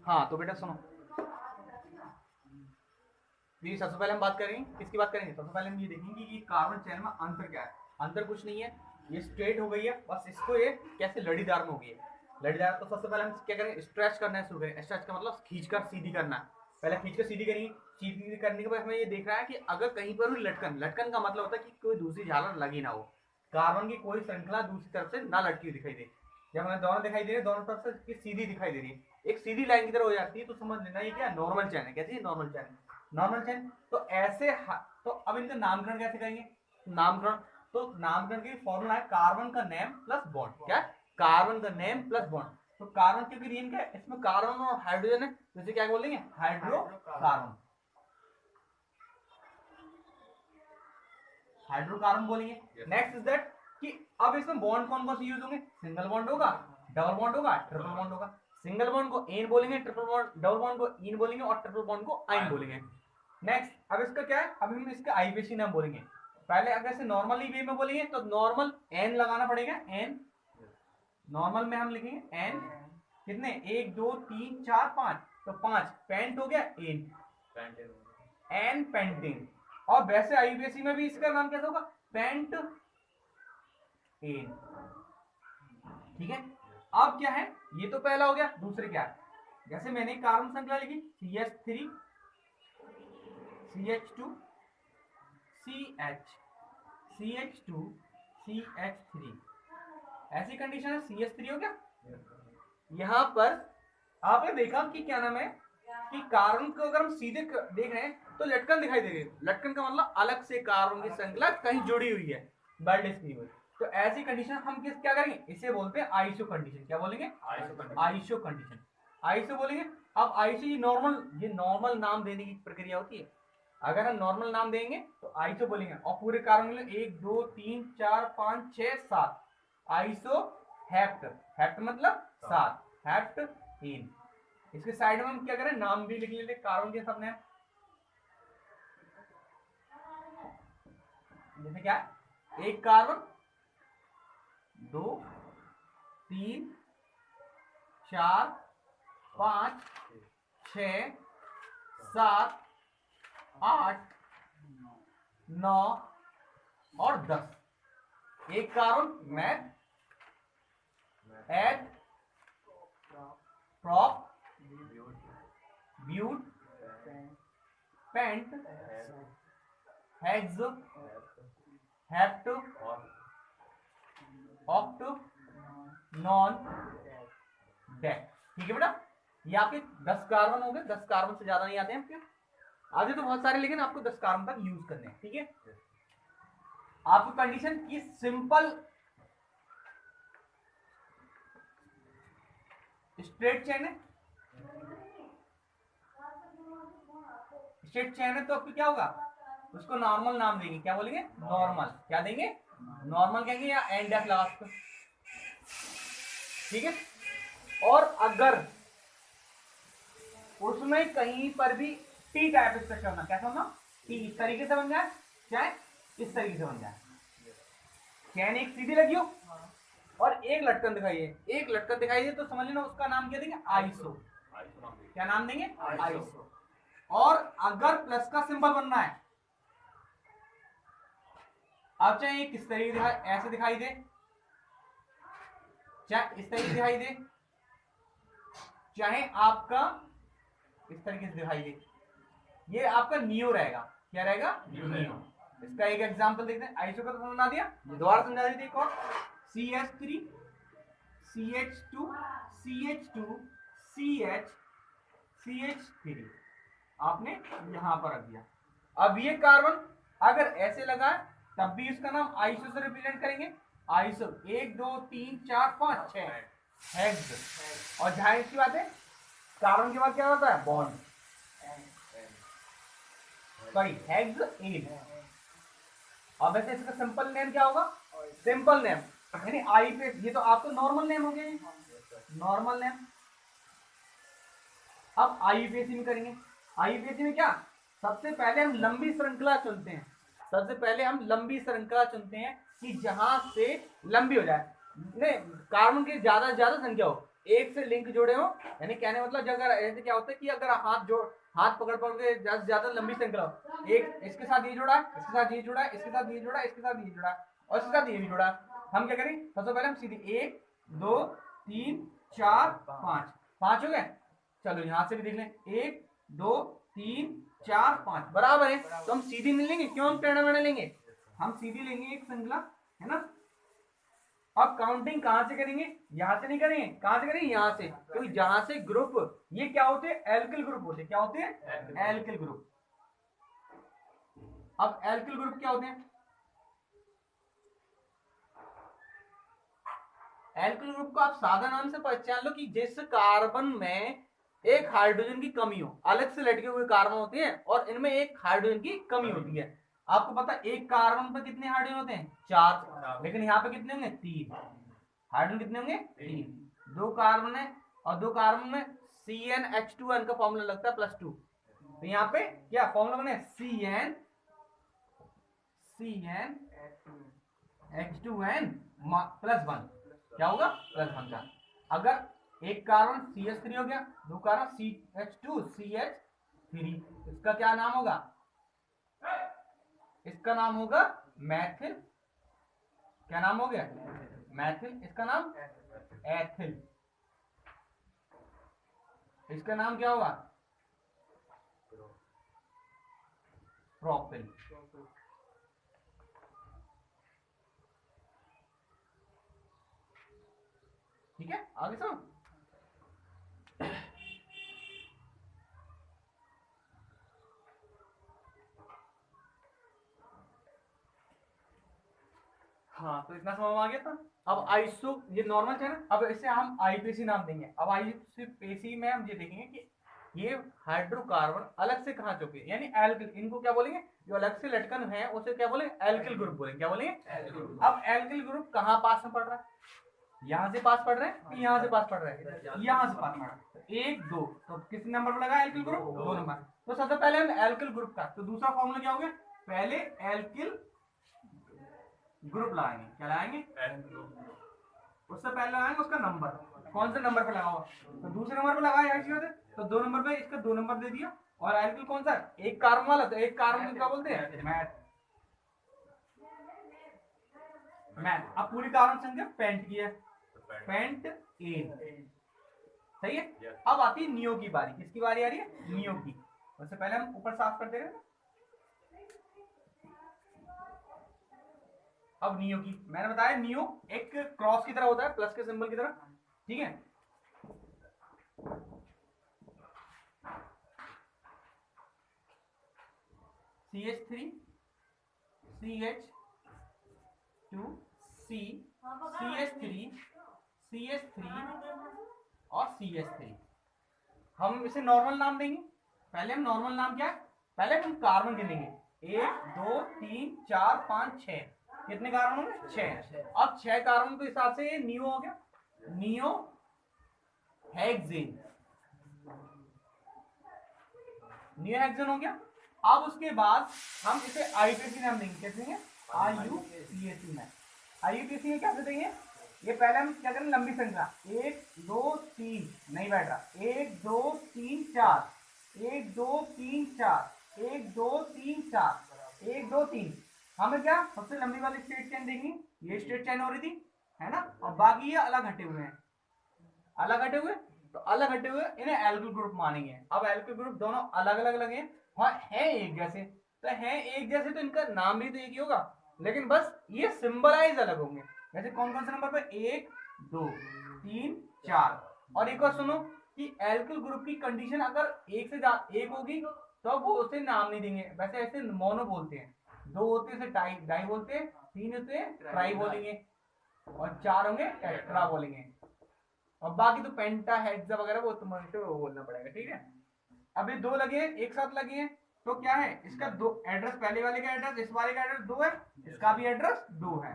हाँ तो बेटा सुनो, ये सबसे पहले हम बात करेंगे, किसकी बात करेंगे, सबसे पहले हम ये देखेंगे कि कार्बन चैन में अंतर क्या है। अंतर कुछ नहीं है, ये स्ट्रेट हो गई है, बस इसको ये कैसे लड़ीदार में हो गई है। लड़ीदार तो सबसे पहले हम क्या करेंगे, स्ट्रेच करना है शुरू करें। स्ट्रेच का मतलब खींचकर सीधी करना है, पहले खींचकर सीधी करेंगे। सीधी करने के बाद हमें ये देख रहा है कि अगर कहीं पर भी लटकन, लटकन का मतलब होता है कि कोई दूसरी झालर लगी ना हो, कार्बन की कोई श्रृंखला दूसरी तरफ से ना लटकी हुई दिखाई दे। जब हमें दोनों दिखाई दे रही है, दोनों तरफ से सीधी दिखाई दे रही है, एक सीधी लाइन की तरह हो जाती है, तो समझ लेना ये क्या नॉर्मल चैन है। कैसी नॉर्मल चैन, नॉर्मल चैन। तो ऐसे तो अब इनका नामकरण कैसे करेंगे, नामकरण, तो नामकरण की फॉर्मूला है कार्बन का नेम प्लस बॉन्ड। क्या, कार्बन का नेम प्लस बॉन्ड। तो कार्बन क्योंकि रिएन क्या है, इसमें कार्बन और हाइड्रोजन है, जैसे क्या बोलेंगे हाइड्रोकार्बन, हाइड्रोकार्बन बोलेंगे। नेक्स्ट इज दैट कि अब इसमें बॉन्ड कौन कौन से यूज होंगे, सिंगल बॉन्ड होगा, डबल बॉन्ड होगा, ट्रिपल बॉन्ड होगा। सिंगल बॉन्ड को एन बोलेंगे, ट्रिपल बॉन्ड, डबल बॉन्ड को इन बोलेंगे और ट्रिपल बॉन्ड को आइन बोलेंगे। नेक्स्ट, अब इसका क्या है, अब हम इसका आईपीसी नाम बोलेंगे। पहले अगर से नॉर्मली वे में बोलेंगे तो नॉर्मल एन लगाना पड़ेगा, एन नॉर्मल में हम लिखेंगे एन, कितने, 1 2 3 4 5, तो 5 पेंट हो गया, एन एन पेंटेन। और वैसे आईपीएसी में भी इसका नाम कैसा होगा, पेंट एन। ठीक है, अब क्या है, ये तो पहला हो गया। दूसरे क्या है, जैसे मैंने कार्बन श्रृंखला लिखी CH3 CH2 CH CH2 CH3, ऐसी कंडीशन है, CH3 हो गया। यहां पर आपने देखा कि क्या नाम है, कि कार्बन को अगर हम सीधे देख रहे हैं तो लटकन दिखाई दे रही है। लटकन का मतलब अलग से कार्बन की श्रृंखला कहीं जुड़ी हुई है, बेल्ट की हुई। तो ऐसी कंडीशन हम किस क्या करेंगे, इसे बोलते हैं आइसो कंडीशन। क्या बोलेंगे, आइसो कंडीशन, आइसो बोलेंगे। अब आइसो ये नॉर्मल नाम देने की प्रक्रिया होती है। अगर हम नॉर्मल नाम देंगे तो आइसो बोलेंगे, और पूरे कार्बन में 1 2 3 4 5 6 7 आइसो हेप्ट, हेप्ट मतलब 7, हेप्ट इन। इसके साइड में हम क्या करें, नाम भी लिख लेते कार्बन के सब नेम। जैसे क्या है, एक कार्बन, 2 3 4 5 6 7 8 9 और 10। एक carbon meth, eth, prop, but, pent, hex, hept, oct, non, dec. ठीक है बेटा, ये आपके 10 कार्बन हो गए। 10 कार्बन से ज्यादा नहीं आते हैं आपके, आगे तो बहुत सारे, लेकिन आपको 10 कार्बन तक यूज करने हैं। ठीक है, आपकी कंडीशन की सिंपल स्ट्रेट चेन है, स्ट्रेट चेन है, तो आपको क्या होगा, उसको नॉर्मल नाम देंगे। क्या बोलेंगे, नॉर्मल। क्या देंगे, नॉर्मल कहेंगे या एंड एफ लगा सकते। ठीक है, और अगर उसमें कहीं पर भी टी टाइप स्ट्रक्चर होना, कैसा होना, टी इस तरीके से बन जाए, चाहे इस तरीके से बन जाए, चैन एक सीधी लगी हो और एक लटकन दिखाई दे, एक लटकन दिखाई दे, तो समझ लेना उसका नाम क्या देंगे, आइसो। क्या नाम देंगे, आइसो। और अगर प्लस का सिंबल बनना है, अब चाहे ये किस तरीके ऐसे दिखाई दे, चाहे इस तरीके दिखाई दे, चाहे आपका इस तरीके से दिखाई दे, ये आपका नियो रहेगा। क्या रहेगा, नियो। इसका एक एग्जांपल देखते हैं, आइसो का तो समझा दिया, दोबारा समझा देते एक और, CH3 CH2 CH2 CH CH3 आपने यहां पर रख दिया। अब ये कार्बन अगर ऐसे लगा है तब भी इसका नाम आइसो से रिप्रेजेंट करेंगे, आइसो 1 2 3 4 5 6 हेक्स। और जहां इसकी बात है, कार्बन के बाद क्या होता है, बॉन्ड, सॉरी हेक्स इन। और वैसे इसका सिंपल नेम क्या होगा, सिंपल नेम यानी आई पे, ये तो आपको नॉर्मल नेम हो गए, नॉर्मल नेम। अब आईयूपीएसी में करेंगे, आईयूपीएसी में क्या, सबसे पहले हम लंबी श्रृंखला चुनते हैं, सबसे पहले हम लंबी श्रृंखला चुनते हैं कि जहां से लंबी हो जाए, नहीं कार्बन की ज्यादा संख्या हो, एक से लिंक जुड़े हो, यानी कहने मतलब अगर ऐसे क्या होता है कि अगर हाथ पकड़ पकड़ के ज्यादा लंबी श्रृंखला, एक इसके साथ ये जुड़ा, इसके साथ ये जुड़ा, इसके साथ ये जुड़ा, इसके साथ ये जुड़ा और इसके साथ ये भी जुड़ा, हम क्या करें, सबसे पहले हम सीधे 1 2 3 4 5 हो गए। चलो यहां से भी देख लें, 1 2 3 4 5 बराबर है, तो हम सीधी नहीं लेंगे, क्यों हम टेढ़ा मेढ़ा लेंगे, हम सीधी लेंगे एक श्रृंखला, है ना। अब काउंटिंग कहां से करेंगे, यहां से नहीं करेंगे, कहां से करेंगे, यहां से, क्योंकि जहां से ग्रुप ये क्या होते हैं, एल्किल ग्रुप होते हैं, क्या होते हैं, एल्किल ग्रुप। अब एल्किल ग्रुप क्या होते हैं, एल्किल ग्रुप को आप सादा नाम से पहचान लो कि जिस कार्बन में एक हाइड्रोजन की कमी हो, अलग से लटके हुए कार्बन होते हैं और इनमें एक हाइड्रोजन की कमी होती है। आपको पता है एक कार्बन पर कितने हाइड्रोजन होते हैं, 4, लेकिन यहाँ पे कितने होंगे, 3 हाइड्रोजन, कितने होंगे, 3। 2 कार्बन है और 2 कार्बन में CnH2n का फॉर्मूला लगता है +2, तो यहाँ पे क्या फॉर्मूला बने, CnH2n +1, क्या होगा, +1 का। अगर एक कार्बन CH3 हो गया, 2 कार्बन CH2 CH3, इसका क्या नाम होगा, इसका नाम होगा मैथिल, क्या नाम हो गया, मैथिल, इसका नाम एथिल, इसका नाम क्या होगा, प्रोपिल। ठीक है, आगे सुनो। हाँ, तो इतना समझ आ गया था। अब आइसो, ये नॉर्मल है ना, अब इसे हम आईपीसी नाम देंगे। अब आईपीसी में हम ये देखेंगे कि ये हाइड्रोकार्बन अलग से कहाँ चुके, यानी एल्किल, इनको क्या बोलेंगे, जो अलग से लटकन है उसे क्या बोलेंगे, एल्किल ग्रुप बोलेंगे, क्या बोलेंगे। अब एल्किल ग्रुप कहाँ पास में पड़ रहा है, यहाँ से पास पड़ रहे हैं कि यहाँ से पास पड़ रहे हैं, यहाँ से पास पड़ रहा है, 1 2, तो किस नंबर पर लगा एल्किल ग्रुप, 2 नंबर। तो सबसे पहले हम एल्किल ग्रुप का, तो दूसरा फॉर्मूला क्या हो गया, पहले एल्किल ग्रुप लगाएंगे, क्या लगाएंगे, उससे पहले लगाएंगे उसका नंबर, कौन से नंबर पे लगा हुआ, तो दूसरे नंबर पे लगाया ऐसी बात है, तो 2 नंबर पे इसका 2 नंबर दे दिया। और एल्किल कौन सा, एक कार्बन वाला, तो एक कार्बन क्या बोलते हैं, मैथ। अब पूरी कार्बन संख्या पेंट की है, पेंट एन, सही है। अब आती है नियो की बारी, किसकी बारी आ रही है, नियो की। उससे पहले हम ऊपर साफ करते रहे। अब नियो की, मैंने बताया नियो एक क्रॉस की तरह होता है, प्लस के सिंबल की तरह, ठीक है। CH3 CH2 C CH3 CH3 और CH3, हम इसे नॉर्मल नाम देंगे। पहले हम नॉर्मल नाम क्या है, पहले हम कार्बन गिनेंगे, 1 2 3 4 5 6, कितने कार्बन होंगे, 6। अब 6 कार्बन के हिसाब से ये नियो हो गया, नियो हेक्सेन, नियो हेक्सेन हो गया। अब उसके बाद हम इसे आईपीसी नाम देंगे, कैसे देंगे, IUPAC में। IUPAC में कैसे देंगे, ये पहले हम क्या करें, लंबी संख्या, 1 2 3 नहीं बैठ रहा, 1 2 3 4 1 2 3 4 1 2 3 4 1 2 3, हमें क्या सबसे लंबी वाली स्ट्रेट चेन देंगे, ये स्ट्रेट चेन हो रही थी, है ना, और बाकी ये अलग हटे हुए हैं, अलग हटे हुए, तो अलग हटे हुए इन्हें एल्किल ग्रुप मानेंगे। अब एल्किल ग्रुप दोनों अलग अलग लगे, हाँ है एक जैसे, तो है एक जैसे तो इनका नाम भी तो एक ही होगा, लेकिन बस ये सिंबलाइज अलग होंगे। जैसे कौन कौन से नंबर पे, 1 2 3 4। और एक और सुनो कि एल्किल ग्रुप की कंडीशन अगर एक से एक होगी तो वो उसे नाम नहीं देंगे, वैसे ऐसे मोनो बोलते हैं, 2 होते हैं डाई डाई बोलते हैं, 3 होते हैं ट्राई बोलेंगे, और 4 होंगे टेट्रा बोलेंगे, और बाकी तो पेंटा हेक्सा वगैरह वो तुम्हारे वो बोलना पड़ेगा, ठीक है। अब ये 2 लगे हैं, एक साथ लगे हैं, तो क्या है, इसका 2 एड्रेस, पहले वाले का एड्रेस, इस वाले का एड्रेस 2 है, इसका भी एड्रेस 2 है,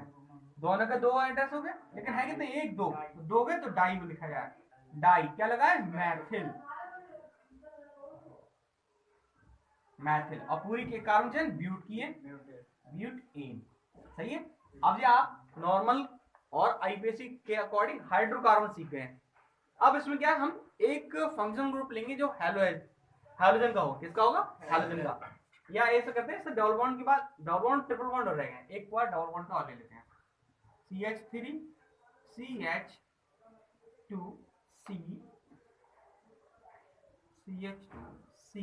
दोनों का 2 एड्रेस हो गए, लेकिन है कितने, 1 2, तो 2 गए तो डाई में लिखा जाए, डाई क्या लगा है, मैथिल, मैथिल। और पूरी के कार्बन चेन ब्यूट की है, ब्यूटेन, सही है। अब ये आप नॉर्मल और आईपीसी के अकॉर्डिंग हाइड्रोकार्बन सीख गए हैं। अब इसमें क्या है, हम एक फंक्शन ग्रुप लेंगे जो हैलोजन का हो। किसका होगा? हैलोजन का। या ऐसे करते हैं, डबल बॉन्ड के बाद डबल बॉन्ड ट्रिपल बॉन्ड हो जाएगा। एक बार डबल बॉन्ड का और ले लेते हैं, CH3 CH2 C CH2 C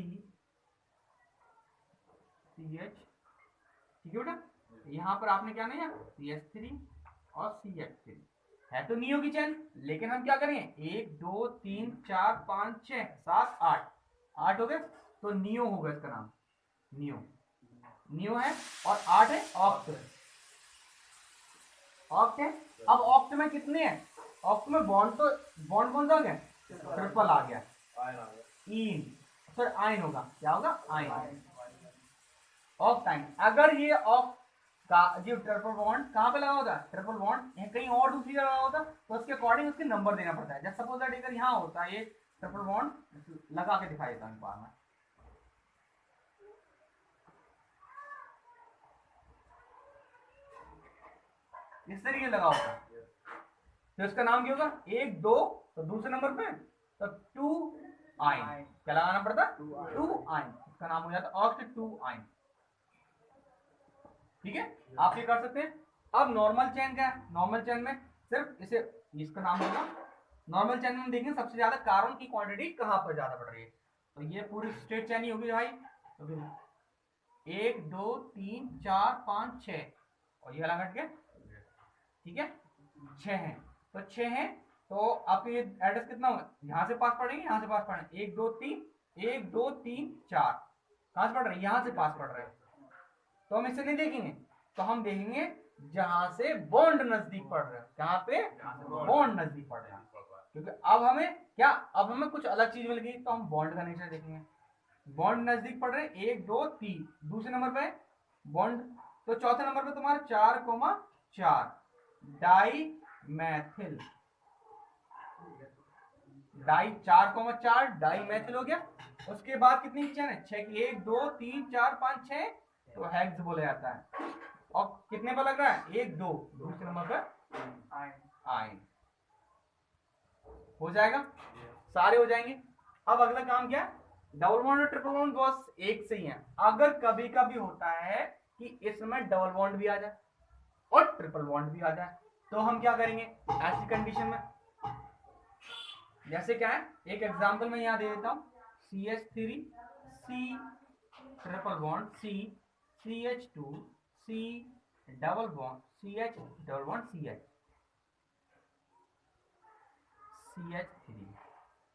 CH, ठीक है बेटा। यहाँ पर आपने क्या नहीं है, CH3 और CH3 है तो नियो की चेन, लेकिन हम क्या करेंगे, 1 2 3 4 5 6 7 8 8 हो गए, तो नियो होगा इसका नाम, नियो। नियो है और 8 है ऑक्ट। ऑक्ट है। अब ऑक्ट में कितने हैं? ऑक्ट में बॉन्ड तो बॉन्ड कौन सा आ गया? ट्रिपल आ गया। इन सर आइन होगा, क्या होगा? आइन। ऑक्टाइन। अगर ये ऑक्ट का जो ट्रिपल बॉन्ड कहाँ पे लगा होता है, ट्रिपल बॉन्ड कहीं और दूसरी जगह लगा होता, तो उसके अकॉर्डिंग उसके नंबर देना पड़ता है। जैसे सपोज दैट अगर यहाँ होता है ये ट्रिपल बॉन्ड, लगा के दिखा देता हूँ बार में, इस तरीके लगा होता है, तो इसका नाम क्या होगा? 1 2, तो दूसरे नंबर पे तो 2 आइन, क्या लगाना पड़ता? 2 आइन। इसका नाम हो जाता है ऑक्ट 2 आइन। ठीक है, आप ये कर सकते हैं। अब नॉर्मल चेन क्या है? नॉर्मल चेन में सिर्फ इसे, इसका नाम होगा नॉर्मल चेन में हम देखेंगे सबसे ज्यादा कार्बन की क्वांटिटी कहां पर ज्यादा पड़ रही है, तो ये पूरी स्ट्रेट चेन ही होगी भाई। तो फिर 1 2 3 4 5 6 और ये अलग हट गया, ठीक है, 6 है। तो 6 है, तो आपको ये एड्रेस कितना होगा? यहां से पास पड़ेंगे, यहां से पास पड़ेंगे, 1 2 3 1 2 3 4 कहां से पड़ रहे हैं? यहां से पास पड़ रहे हैं। तो हम इसे नहीं देखेंगे, तो हम देखेंगे जहां से बॉन्ड नजदीक पड़ रहे हैं, जहां पे बॉन्ड नजदीक पड़ रहा है। क्योंकि अब हमें क्या, अब हमें कुछ अलग चीज मिल गई, तो हम बॉन्ड का नेचर देखेंगे। बॉन्ड नजदीक पड़ रहे हैं 1 2 3, दूसरे नंबर पे बॉन्ड, तो चौथे नंबर पे तुम्हारा 4,4 di methyl, di 4,4 di methyl हो गया। उसके बाद कितनी चेन है? 6 की, 1 2 3 4 5 6, तो हेक्स बोला जाता है। और कितने पर लग रहा है? 1 2, दूसरे नंबर पर आइन हो जाएगा, सारे हो जाएंगे। अब अगला काम क्या है? डबल बॉन्ड और ट्रिपल बॉन्ड बस एक से ही है। अगर कभी कभी होता है कि इसमें डबल बॉन्ड भी आ जाए और ट्रिपल बॉन्ड भी आ जाए, तो हम क्या करेंगे ऐसी कंडीशन में? जैसे क्या है, एक एग्जांपल मैं यहां दे देता हूं, CH3 C triple bond C CH2 C double bond CH double bond CH3।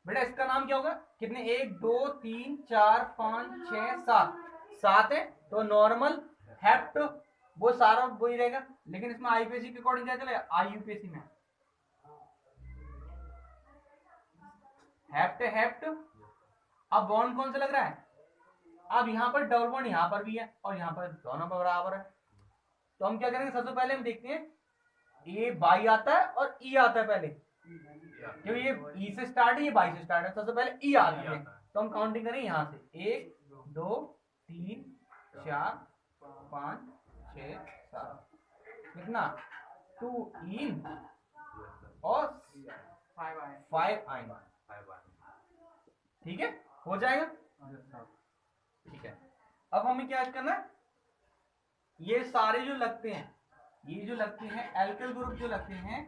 बेटा इसका नाम क्या होगा? कितने? 1 2 3 4 5 6 7, 7 है, तो नॉर्मल हेप्ट वो सारा वही रहेगा, लेकिन इसमें आईयूपीएसी के अकॉर्डिंग क्या चलेगा? आईयूपीएसी में हेप्ट हेप्ट। अब बॉन्ड कौन सा लग रहा है? अब यहाँ पर डबल बॉन्ड यहाँ पर भी है और यहाँ पर दोनों पर बराबर है, तो हम क्या करेंगे? सबसे पहले हम देखते हैं ए बाई आता है और ई आता है पहले, क्योंकि ये ई से स्टार्ट है, ये बाई से स्टार्ट है, सबसे पहले ई आता है। तो हम काउंटिंग करें यहाँ से 1 2 3 4 5 6 7, कितना? 2 इन और 5 आइन, ठीक है, हो जाएगा। ठीक है, अब हमें क्या करना है? ये सारे जो लगते हैं, ये जो लगते हैं एल्किल ग्रुप जो लगते हैं,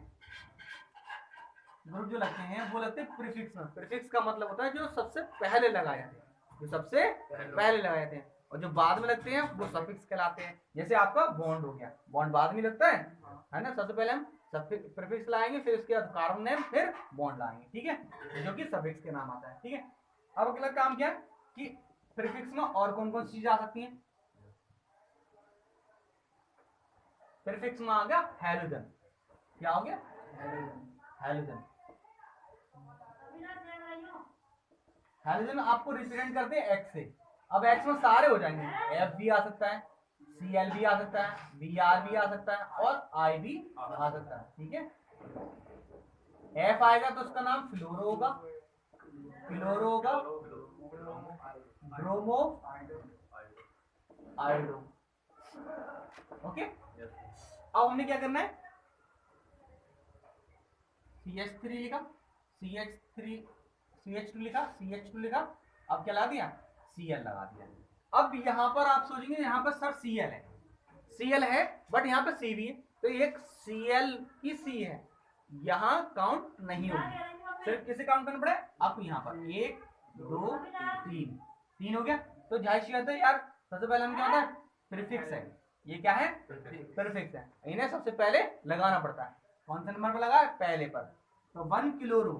ग्रुप जो लगते हैं वो लगते हैं प्रीफिक्स में। प्रीफिक्स का मतलब होता है जो सबसे पहले लगाए जाते हैं, जो सबसे पहले लगाए जाते हैं, और जो बाद में लगते हैं वो सफिक्स कहलाते हैं। जैसे आपका बॉन्ड हो गया, बॉन्ड बाद में लगता है ना, सबसे पहले हम प्रीफिक्स लाएंगे, फिर उसके बाद कार्बन नेम, फिर बॉन्ड लाएंगे, ठीक है, जो कि सफिक्स के नाम आता है। ठीक है, अब अगला काम क्या है कि प्रीफिक्स में और कौन कौन सी चीजें आ सकती हैं? प्रीफिक्स में आ गया हैलोजन। क्या हो गया? हैलोजन। हैलोजन आपको रिप्रेजेंट करते हैं एक्स से। अब एक्स में सारे हो जाएंगे, एफ भी आ सकता है, Cl भी आ सकता है, Br भी आ सकता है और I भी आ सकता है, ठीक है। एफ आएगा तो उसका नाम फ्लोरो होगा, फ्लोरो होगा, ब्रोमो, आयोडो, ओके। अब हमने क्या करना है? CH3 लिखा, CH2 लिखा, CH2 लिखा, अब क्या लगा दिया, Cl लगा दिया। अब यहाँ पर आप सोचेंगे यहाँ पर सर Cl है बट यहाँ पे C भी है, तो एक Cl की C है, यहाँ काउंट नहीं होगी, सिर्फ किसे काउंट करना पड़े आपको, यहाँ पर 1 2 3 हो गया। तो जाहिर सी बात है यार, सबसे पहले हम क्या होता है, प्रीफिक्स है, ये क्या है, प्रीफिक्स है, इन्हें सबसे पहले लगाना पड़ता है। कौन से नंबर पर लगा, पहले पर, तो 1 क्लोरो,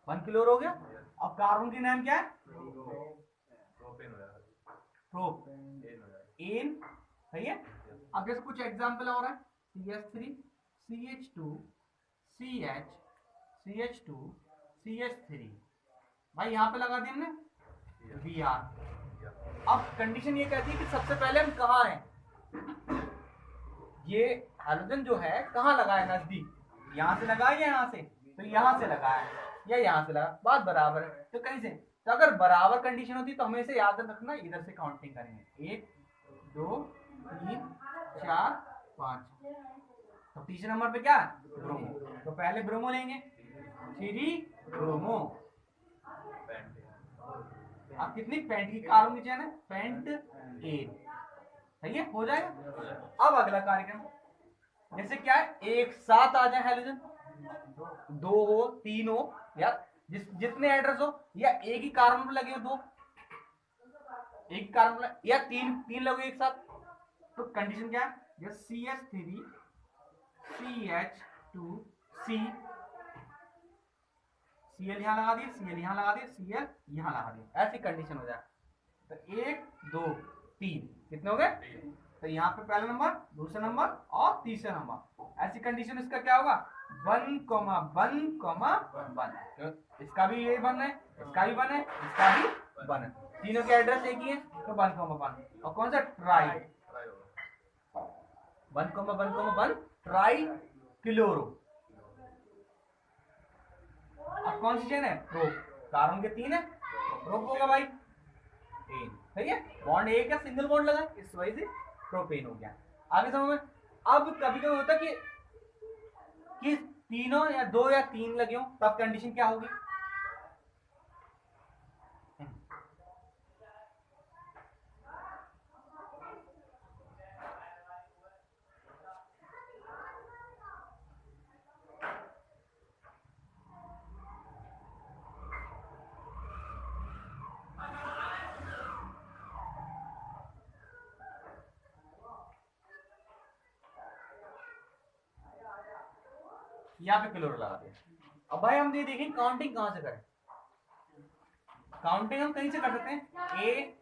1 क्लोरो हो गया। अब कार्बन की नाम क्या है, प्रोपेन, सही है। अब जैसे कुछ एग्जांपल और है, CH3 CH2 CH CH2 CH3, भाई यहाँ पे लगा दिया हमने Br। अब कंडीशन ये कहती है कि सबसे पहले हम कहाँ हैं, ये हाइड्रोजन जो है कहाँ लगा है, नजदीक, यहाँ से लगा है या यहाँ से, तो यहाँ से लगा है या यहाँ से लगा, बात बराबर है, तो कहीं से, तो अगर बराबर कंडीशन होती तो हमें से याद रखना इधर से काउंटिंग करेंगे, 1 2 3 4 5। तो तीसरे नंबर पे क्या है, ब्रोमो, तो पहले ब्रोमो लेंगे, 3 ब्रोमो। अब कितनी, पेंट की कार्बन की चेन है, पेंट 8, सही है, हो जाएगा। अब अगला कार्यक्रम, जैसे क्या है, एक साथ आ जाए हाइड्रोजन, 2 हो 3 हो, या जितने एड्रेस हो, या एक ही कार्बन में लगे हो 2, एक कार्बन या 3 लगे एक साथ, तो कंडीशन क्या है, जैसे CH3 CH2C, Cl यहाँ लगा दिए, Cl यहाँ लगा दिए, Cl यहाँ लगा दिए, ऐसी कंडीशन हो जाए। तो 1 2 3 कितने हो गए, तो यहाँ पे पहला नंबर, दूसरा नंबर और तीसरा नंबर, ऐसी कंडीशन इसका क्या होगा, 1 1 इसका भी ये 1 है, इसका भी 1 है, इसका भी 1 है, तीनों के एड्रेस एक ही है, तो 1 1। और कौन सा, ट्राई, 1 ट्राई क्लोरो। अब कौन सी चेन है, प्रोप, कार्बन के 3 है, तो प्रोप होगा भाई 3, सही है, बॉन्ड एक है, सिंगल बॉन्ड लगा, इस वजह से प्रोपेन हो गया। आगे समझ में। अब कभी कभी होता है कि तीनों या 2 या 3 लगे हो, तब कंडीशन क्या होगी, यहाँ पे क्लोरो लगा दिया। अब भाई हम ये देखें काउंटिंग कहां से करें, काउंटिंग हम कहीं से कर सकते हैं, ए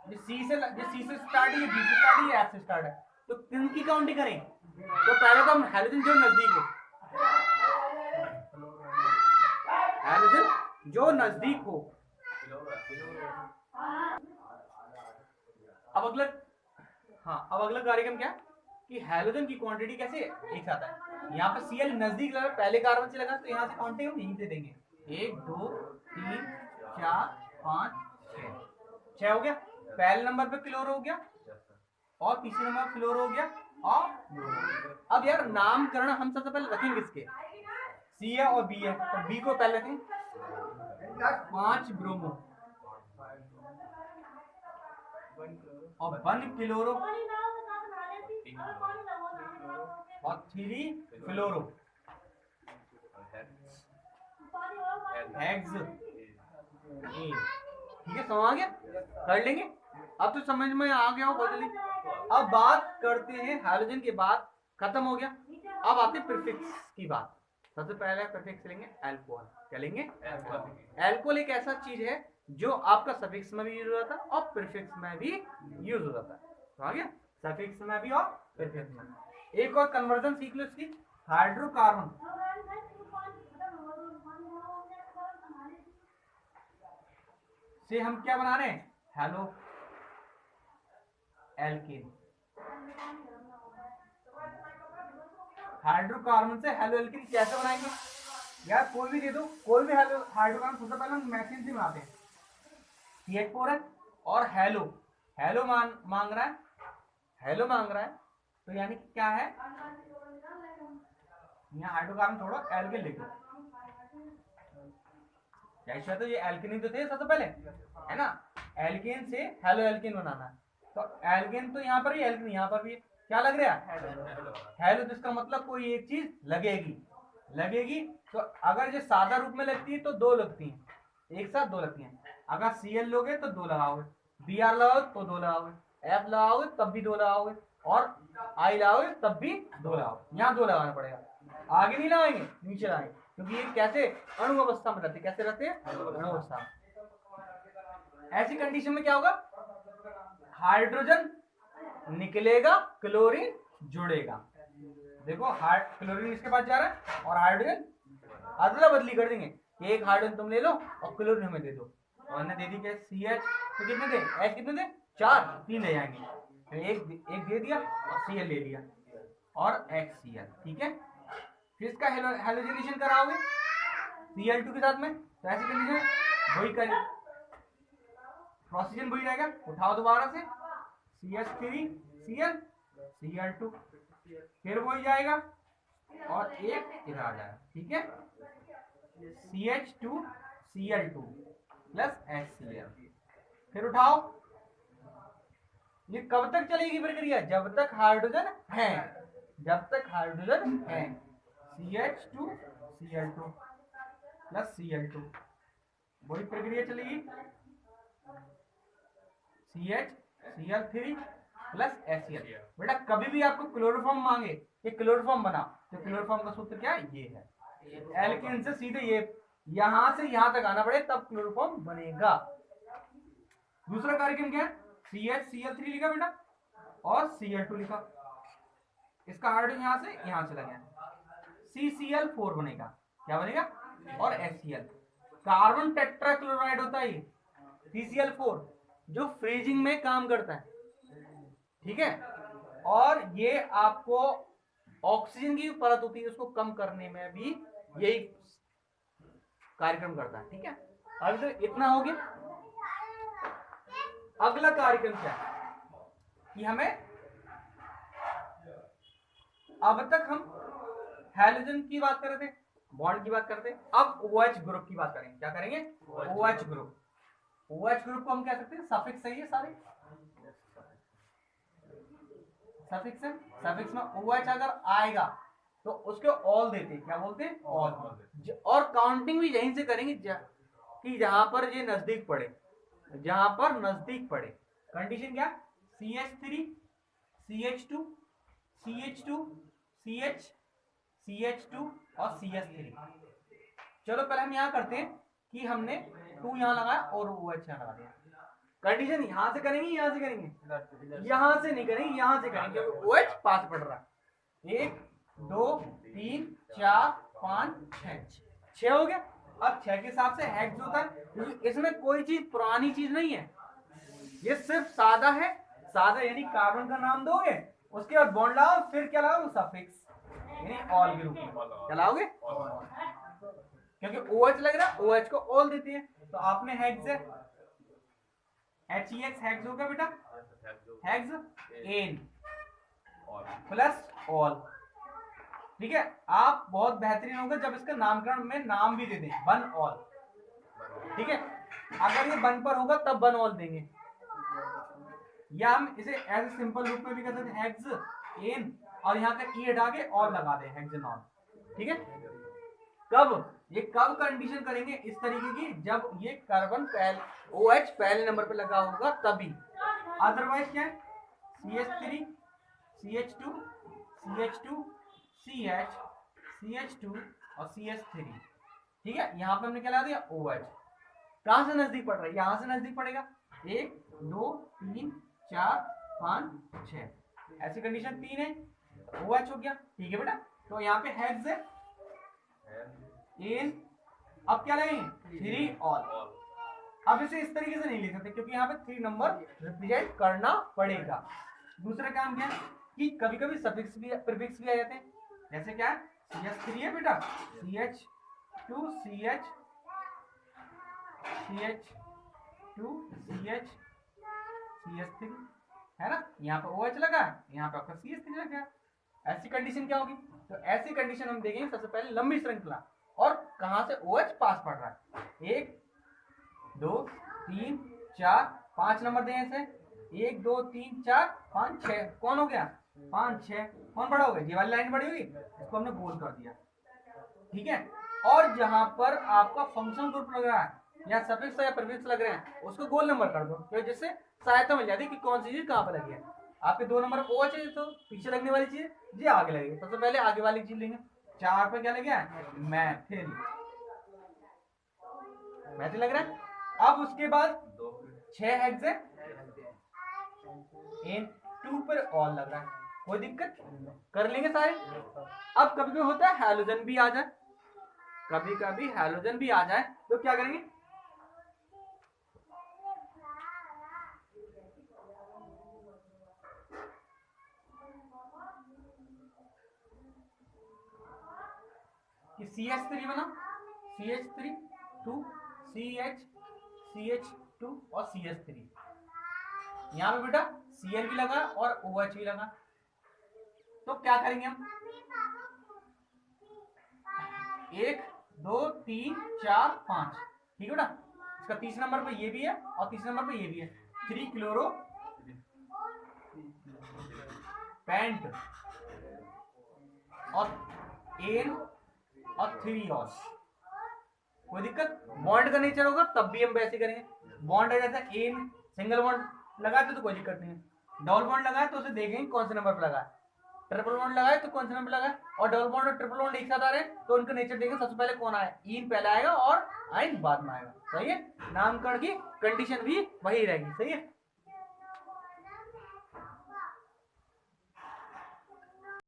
सी से स्टार्ट है, बी से स्टार्ट है, एफ से स्टार्ट है, तो किनकी काउंटिंग करें, तो पहले तो हम हाइड्रोजन जो नजदीक हो, हाइड्रोजन जो नजदीक हो। अब अगला, हाँ अब अगला कार्यक्रम क्या कि हाइड्रोजन की क्वांटिटी कैसे एक साथ है, यहाँ पर Cl नजदीक लगा, पहले कार्बन से लगा, तो यहाँ से काउंटिंग हम यहीं से देंगे, 1 2 3 4 5 6 हो गया, पहले नंबर पे क्लोरो हो गया, और तीसरे नंबर पे क्लोरो हो गया, और अब यार नामकरण हम सबसे पहले रखेंगे इसके, C है और B है, तो B को पहले रखें, 5 ब्रोमो और 1 क्लोरो और 3 फ्लोरो हेक्स, ठीक है, समझ आ गया, कर लेंगे। अब तो समझ में आ गया हो बहुत जल्दी। अब बात करते हैं हाइड्रोजन के बाद, खत्म हो गया, अब आते हैं प्रीफिक्स की बात। सबसे पहले प्रीफिक्स लेंगे अल्कोहल, क्या लेंगे, अल्कोहल एक ऐसा चीज है जो आपका सफिक्स में भी यूज हो जाता है और प्रीफिक्स में भी यूज हो जाता है, तो आ गया, सफिक्स में भी और प्रीफिक्स में। एक और कन्वर्जन सीख लो इसकी, हाइड्रोकार्बन से हम क्या बना रहे हैं, हेलो एल्कीन, हाइड्रोकार्बन से हेलो एल्कीन कैसे बनाएंगे यार, कोई भी दे दो, कोई भी हाइड्रोकार्बन, सबसे पहले हम मैक्सिन से बनाते हैं, CH4 है और हेलो, हेलो मांग रहा है, हेलो मांग रहा है, तो यानी क्या है, यहाँ हाइड्रोकार्बन छोड़ो, एल्केन लिख दो। क्या तो ये एल्केन तो थे सबसे पहले, है ना। एल्केन से हेलो एल्केन बनाना है, तो एल्केन तो यहाँ पर भी, एल्केन यहाँ पर भी, क्या लग रहा है हेलो, तो इसका मतलब कोई एक चीज लगेगी। तो अगर जो सादा रूप में लगती है तो दो लगती हैं, एक साथ दो लगती हैं। अगर Cl लोगे तो दो लगाओगे, Br लगाओगे तो दो लगाओगे, F लगाओगे तब भी दो लगाओगे, और I लगाओगे तब भी दो लगाओगे। यहाँ दो लगाना पड़ेगा, आगे नहीं लगाएंगे, नीचे लगाएंगे, क्योंकि ये कैसे अणु अवस्था में रहते, कैसे रहते हैं अणु अवस्था में। ऐसी कंडीशन में क्या होगा, हाइड्रोजन निकलेगा, क्लोरीन जुड़ेगा। देखो क्लोरीन इसके पास जा रहा है और हाइड्रोजन अदला बदली कर देंगे, एक हाइड्रोजन तुम ले लो और क्लोरीन हमें दे दो, और हमने दे दी क्या CH, तो कितने थे H, कितने थे 4, 3 ले जाएंगे, एक दे दिया और Cl ले लिया और HCl, ठीक है। फिर इसका हेलोजनेशन कराओगे Cl2 के साथ में, तो ऐसी कंडीशन वही कर, प्रोसीजन वही रहेगा, उठाओ दोबारा से CH3Cl Cl2, फिर वही जाएगा और एक इधर आ जाएगा, ठीक है, CH2Cl2 प्लस HCl। फिर उठाओ, ये कब तक चलेगी प्रक्रिया, जब तक हाइड्रोजन है, CH2Cl2 प्लस Cl2, वही प्रक्रिया चलेगी, CH प्लस HCl। बेटा कभी भी आपको क्लोरोफॉर्म मांगे कि क्लोरोफॉर्म बना, तो क्लोरोफॉर्म का सूत्र क्या है, ये है, एल्केन से सीधे ये यहां से यहां तक आना पड़े तब क्लोरोफॉर्म बनेगा। दूसरा कार्यक्रम क्या है, CH3 लिखा बेटा और Cl2 लिखा, इसका हाइड्रोजन यहां से यहां चला गया, CCl4 बनेगा, क्या बनेगा, और HCl। कार्बन टेट्राक्लोराइड होता है ये CCl4, जो फ्रीजिंग में काम करता है, ठीक है, और ये आपको ऑक्सीजन की परत होती है उसको कम करने में भी यही कार्यक्रम करता है, ठीक है। अभी तो इतना हो गया। अगला कार्यक्रम क्या है कि हमें, अब तक हम हैलोजन की बात कर रहे थे, बॉन्ड की बात करते हैं, अब OH ग्रुप की बात करेंगे। क्या करेंगे, OH ग्रुप। OH ग्रुप को हम क्या सकते हैं, सफिक्स सही है सारे, सफिक्स है, सफिक्स में OH अगर आएगा तो उसको ऑल देते हैं, क्या बोलते हैं, ऑल। और काउंटिंग भी यहीं से करेंगे कि जहां पर ये नजदीक पड़े, जहां पर नजदीक पड़े। कंडीशन क्या, CH3 CH2 CH2 CH CH2 और CH3। चलो पहले हम यहां करते हैं कि हमने 2 यहां लगाया और OH यहां लगा दिया। कंडीशन यहां से करेंगे, यहां से करेंगे, यहां से नहीं करेंगे, यहां से करेंगे, क्योंकि OH पास पड़ रहा है। 1 2 3 4 5 6, 6 हो गया। अब 6 के हिसाब से हेक्स होता है, क्योंकि इसमें कोई चीज पुरानी चीज नहीं है, ये सिर्फ सादा है, सादा यानी कार्बन का नाम दोगे, उसके बाद बॉन्ड लाओ, फिर क्या लगाओगे, सफिक्स यानी ऑल के रूप में क्या लाओगे, क्योंकि OH लग रहा है, OH को ऑल देते हैं, तो आपने हेक्स है, HEX हेक्स होगा बेटा, हेक्स एन प्लस ऑल, ठीक है। आप बहुत बेहतरीन होगा जब इसका नामकरण में नाम भी दे दें, वन ऑल, ठीक है। अगर ये वन पर होगा तब वन ऑल देंगे, या हम इसे ऐसे सिंपल रूप में भी कर सकते हैं, हेक्स एन और यहाँ का ई हटा के ऑल लगा दें, हेक्सेनॉल, ठीक है। कब, ये कब कंडीशन करेंगे इस तरीके की, जब ये कार्बन OH पहले नंबर पे लगा होगा तभी, अदरवाइज क्या है, CH3 CH2 CH2 CH CH2 और CH3, ठीक है। यहाँ पे हमने क्या लगा दिया, OH। कहां से नजदीक पड़ रहा है, यहां से नजदीक पड़ेगा, 1 2 3 4 5 6, ऐसी कंडीशन 3 है, OH हो गया, ठीक है बेटा। तो यहाँ पे हेक्स है एन, अब क्या लगेंगे 3 ऑल। अब इसे इस तरीके से नहीं लिख सकते क्योंकि यहाँ पे 3 नंबर रिप्रेजेंट करना पड़ेगा। दूसरा काम क्या है कि कभी कभी सफिक्स भी, प्रीफिक्स भी आ जाते हैं, जैसे क्या है, CH3 है बेटा, CH2 CH CH2 CH CH3 है ना, यहाँ पे OH लगा है, यहाँ पे आपका CH3 लगा है, ऐसी कंडीशन क्या होगी? तो ऐसी कंडीशन हम देखेंगे सबसे पहले लंबी श्रृंखला और कहां से OH पास पड़ रहा है। 1 2 3 4 5 नंबर दें इसे, 1 2 3 4 5 6, कौन हो गया 5 6, कौन बड़ा हो गया? ये वाली लाइन बड़ी होगी, इसको हमने गोल कर दिया, ठीक है। और जहां पर आपका फंक्शन ग्रुप लग रहा है या सफिक्स या प्रीफिक्स लग रहे हैं उसको गोल नंबर कर दो, क्योंकि जिससे सहायता मिल जाती है कि कौन सी चीज कहां पर लगी है। आपके 2 नंबर OH है तो पीछे लगने वाली चीज ये आगे लगेगी। सबसे पहले आगे वाली चीज लेंगे। 4 पे क्या लग गया? मैथिल, मैथिल लग रहा है। अब उसके बाद 6 हेक्से N2 पर ऑल लग रहा है, कोई दिक्कत? कर लेंगे सारे। अब कभी कभी होता है हैलोजन भी आ जाए, कभी कभी हैलोजन भी आ जाए तो क्या करेंगे? कि CH3 बना, CH3 2 CH2 और CH3, यहां पे बेटा Cl भी लगा और OH भी लगा, तो क्या करेंगे हम? 1 2 3 4 5, ठीक है बेटा। इसका 30 नंबर पे ये भी है और 30 नंबर पे ये भी है, 3 क्लोरो पेंट और एन और 3 ऑस, कोई दिक्कत? बॉन्ड का नेचर होगा तब भी हम वैसे करेंगे। बॉन्ड है जैसे एन सिंगल बॉन्ड लगाते तो कोई दिक्कत नहीं है, डबल बॉन्ड लगाए तो उसे देखेंगे कौन से नंबर पर लगा है, ट्रिपल बॉन्ड लगाए तो कौन से नंबर लगा है, और डबल बॉन्ड और ट्रिपल बॉन्ड एक साथ आ रहे हैं तो उनका नेचर देखेंगे सबसे पहले कौन आया, इन पहले आएगा और आइन बाद में आएगा, सही है। नामकरण की कंडीशन भी वही रहेगी, सही है।